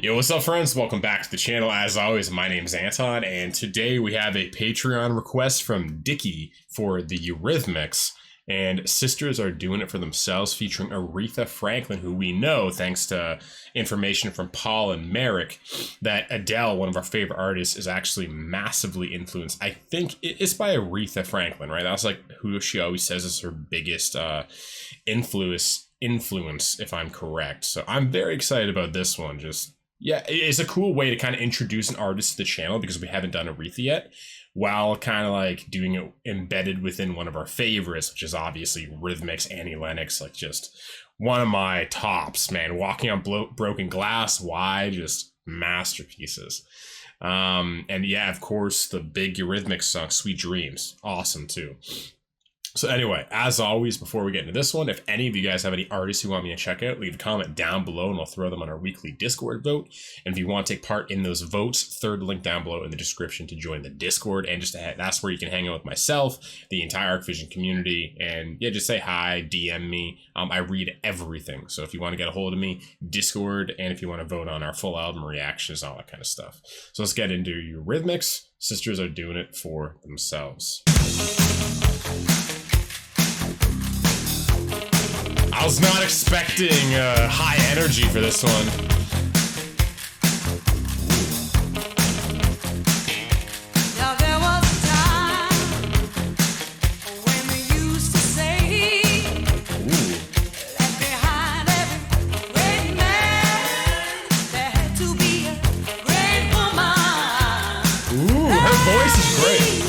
Yo, what's up, friends? Welcome back to the channel. As always, my name's Anton, and today we have a Patreon request from Dickie for the Eurythmics, and Sisters Are Doing It For Themselves, featuring Aretha Franklin, who we know, thanks to information from Paul and Merek, that Adele, one of our favorite artists, is actually massively influenced. I think it's by Aretha Franklin, right? That's like who she always says is her biggest influence, if I'm correct. So I'm very excited about this one. Yeah, it's a cool way to kind of introduce an artist to the channel because we haven't done Aretha yet, while kind of like doing it embedded within one of our favorites, which is obviously Eurythmics, Annie Lennox, like just one of my tops, man. Walking on Broken Glass, Why, just masterpieces. And yeah, of course, the big Eurythmics song, Sweet Dreams, awesome too. So anyway, as always, before we get into this one, if any of you guys have any artists you want me to check out, leave a comment down below and I'll throw them on our weekly Discord vote. And if you want to take part in those votes, third link down below in the description to join the Discord. And that's where you can hang out with myself, the entire Arcvision community, and yeah, just say hi, DM me. I read everything. So if you want to get a hold of me, Discord, and if you want to vote on our full album reactions, all that kind of stuff. So let's get into Eurythmics. Sisters Are Doing It For Themselves. I was not expecting high energy for this one. Now there was a time when we used to say, left behind every great man, there had to be a great woman. Ooh, her voice is great.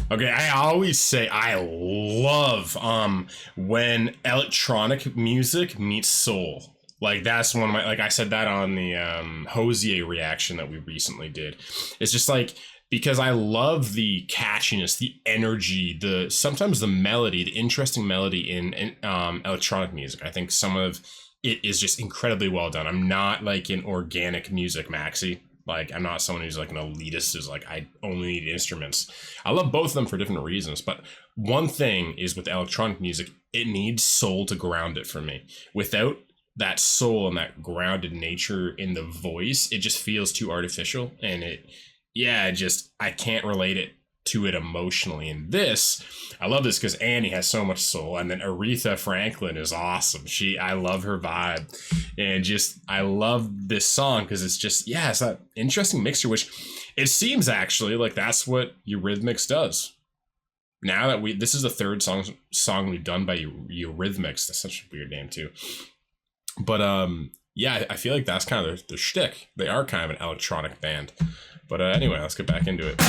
Okay, I always say I love when electronic music meets soul. Like that's one of my, like I said that on the Hosier reaction that we recently did. It's just like, because I love the catchiness, the energy, sometimes the melody, the interesting melody in electronic music. I think some of it is just incredibly well done. I'm not like an organic music maxi. Like, I'm not someone who's like an elitist who's like, I only need instruments. I love both of them for different reasons. But one thing is with electronic music, it needs soul to ground it for me. Without that soul and that grounded nature in the voice, it just feels too artificial. And I can't relate it to it emotionally. And this, I love this because Annie has so much soul, and then Aretha Franklin is awesome. I love her vibe, and I love this song because it's just, yeah, it's that interesting mixture, which it seems actually like that's what Eurythmics does. Now that this is the third song we've done by Eurythmics. That's such a weird name too. But yeah, I feel like that's kind of their shtick. They are kind of an electronic band. But anyway, let's get back into it.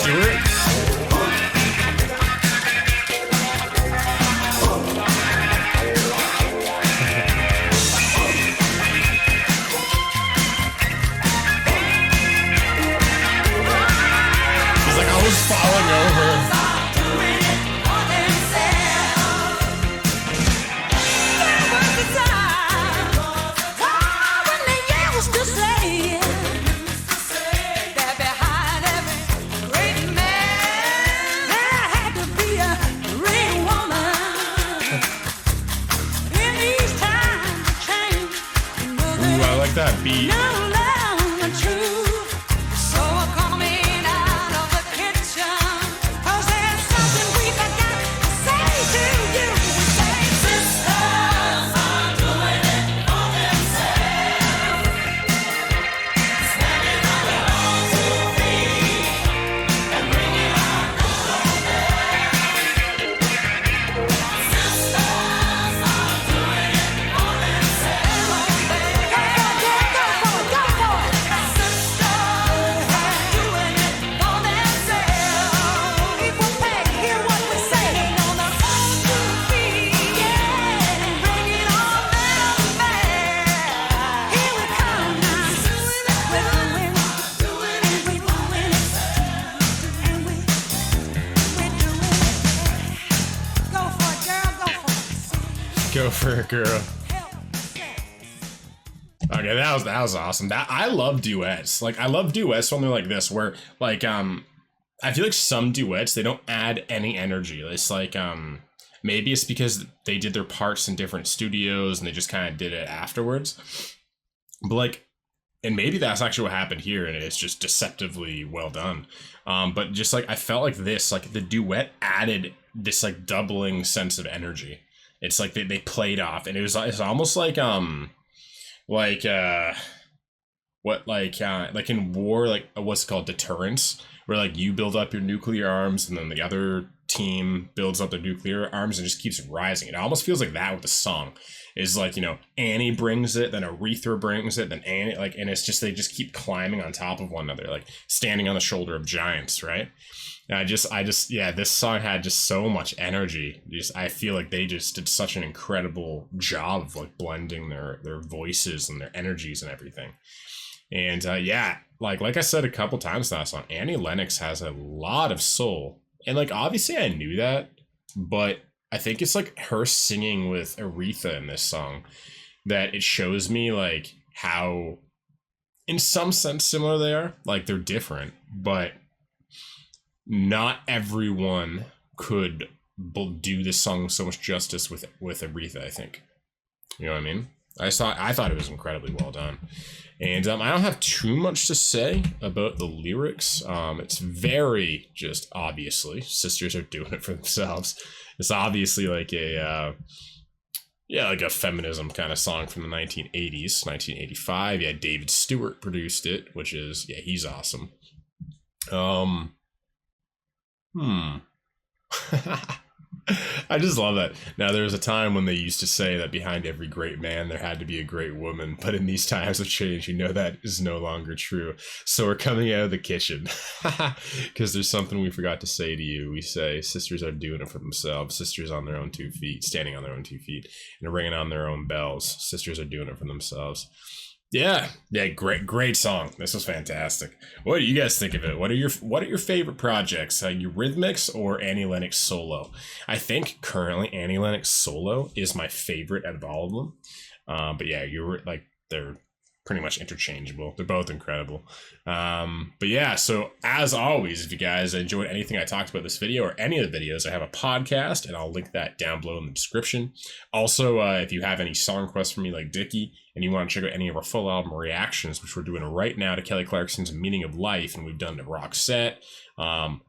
Stewart. He's like always falling over. That beat. Go for it, girl. Okay, that was awesome. That I love duets. Like I love duets when they're like this, where like I feel like some duets they don't add any energy. It's like maybe it's because they did their parts in different studios and they just kind of did it afterwards. But like, and maybe that's actually what happened here, and it's just deceptively well done. But just like I felt like this, like the duet added this like doubling sense of energy. It's like they played off, and it's almost like like in war, like what's it called, deterrence, where like you build up your nuclear arms and then the other team builds up their nuclear arms and just keeps rising. It almost feels like that with the song. Is like, you know, Annie brings it, then Aretha brings it, then Annie, like, and it's just they just keep climbing on top of one another, like standing on the shoulder of giants, right? And I just yeah, this song had just so much energy. I feel like they just did such an incredible job of like blending their voices and their energies and everything. And yeah, like I said a couple times in that song, Annie Lennox has a lot of soul. And like obviously I knew that, but I think it's like her singing with Aretha in this song that it shows me like how in some sense similar they are. Like they're different, but not everyone could do this song so much justice with Aretha, I think. You know what I mean? I thought it was incredibly well done. And I don't have too much to say about the lyrics. It's very just obviously sisters are doing it for themselves. It's obviously like a like a feminism kind of song from the 1980s, 1985. Yeah, David Stewart produced it, which is he's awesome. I just love that. Now, there was a time when they used to say that behind every great man, there had to be a great woman. But in these times of change, you know that is no longer true. So we're coming out of the kitchen because there's something we forgot to say to you. We say sisters are doing it for themselves. Sisters on their own 2 feet, standing on their own 2 feet and ringing on their own bells. Sisters are doing it for themselves. Yeah, great song. This was fantastic. What do you guys think of it? What are your favorite projects? EURYTHMICS or Annie Lennox solo? I think currently Annie Lennox solo is my favorite out of all of them. But yeah, they're pretty much interchangeable. They're both incredible. But yeah, so as always, if you guys enjoyed anything I talked about this video or any of the videos, I have a podcast and I'll link that down below in the description. Also, if you have any song requests from me like Dickie and you want to check out any of our full album reactions, which we're doing right now to Kelly Clarkson's Meaning of Life, and we've done the Roxette.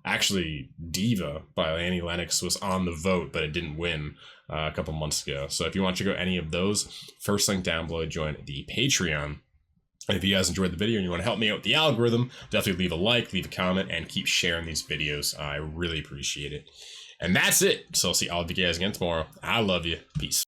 Actually, Diva by Annie Lennox was on the vote, but it didn't win a couple months ago. So if you want to check out any of those, first link down below, join the Patreon. And if you guys enjoyed the video and you want to help me out with the algorithm, definitely leave a like, leave a comment, and keep sharing these videos. I really appreciate it. And that's it. So I'll see all of you guys again tomorrow. I love you. Peace.